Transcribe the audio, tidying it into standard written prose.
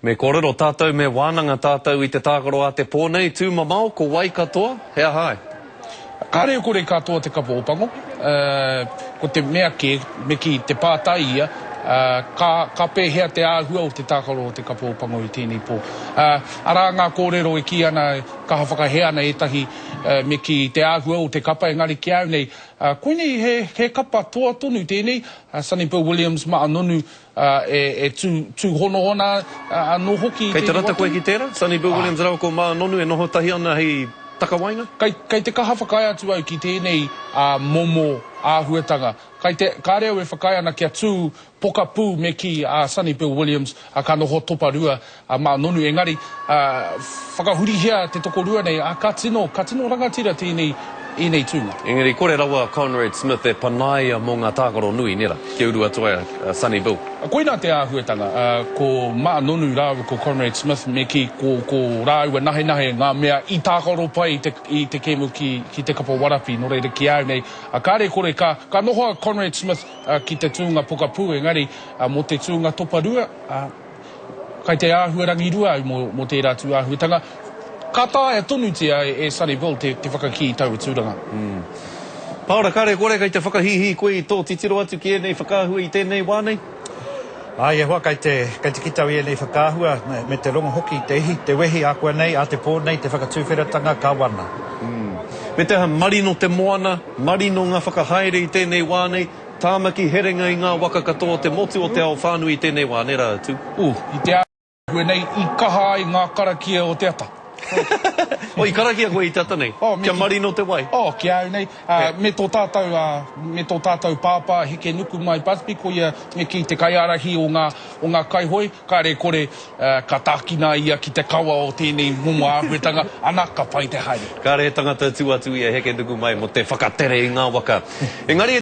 Me kōrero tātou me wānanga tātou I te tākaro a te pōnei tū mamau ko wai katoa, hea hai. Ka reo kore katoa te kapo opango, ko te mea me ki te pātai ia, ka pēhea te āhua o te tākaro o te kapo opango I tēnei pō. Ara ngā kōrero e ki ana, ka hawhakahea ana etahi me ki te āhua o te kapa engari ki au nei. Koe nei he kapa toa tonu tēnei, Sonny Bill Williams maa nonu tū hono ona no hoki. Kei te rata koe ki tērā? Sonny Bill Williams rawa ko maa nonu e noho tahi ana hei takawainga? Kei te kaha whakai atu au ki tēnei momo āhuatanga. Ka reo e whakai ana kia tū pokapū me ki Sonny Bill Williams ka noho toparua maa nonu. Engari, whakahurihia te tokorua nei, ka tino rangatira tēnei I nei tūnga. Engari, kore rawa Conrad Smith e panaia mō ngā tākaro nui, nera, ki uru atoa Sonny Bill. Koina te āhuatanga, ko maa nonu rāua ko Conrad Smith me ki ko rāua nahe ngā mea I tākaro pai I te kēmu ki te kapa warapi, no reira ki au nei. Kāre kore ka nohoa Conrad Smith ki te tūnga pokapū, engari, mo te tūnga toparua, kai te āhuarangi rua mo te rātu āhuatanga. Ka tā e tonu tia Sonny Bill te whakaki I tau e tūranga. Paora, kāre kore kai te whakahihi koe I tō titiro atu ki nei whakāhua I tēnei wānei? Ai, e hoa, kai te kitau I nei whakāhua, me te rongo hoki te ihi, te wehi a koe nei, a te pō nei, te whakatūwheratanga ka wana. Me te ha marino te moana, marino ngā whakahaere I tēnei wānei, tāmaki herenga I ngā waka katoa te motu o te ao whānui I tēnei wānei rā atu. I te āhua nei, I kaha ai ngā karakia o te ata. I karakia koe I tata nei? Kia marino te wai? Ki au nei. Me tō tātou pāpā heke nuku mai Busby ko ia me ki te kaiarahi o ngā kaihoi. Kāre kore ka tākina ia ki te kawa o tēnei momo āhuatanga, ana ka pai te haere. Kāre he tangata tū atu ia heke nuku mai mo te whakatere I ngā waka. Engari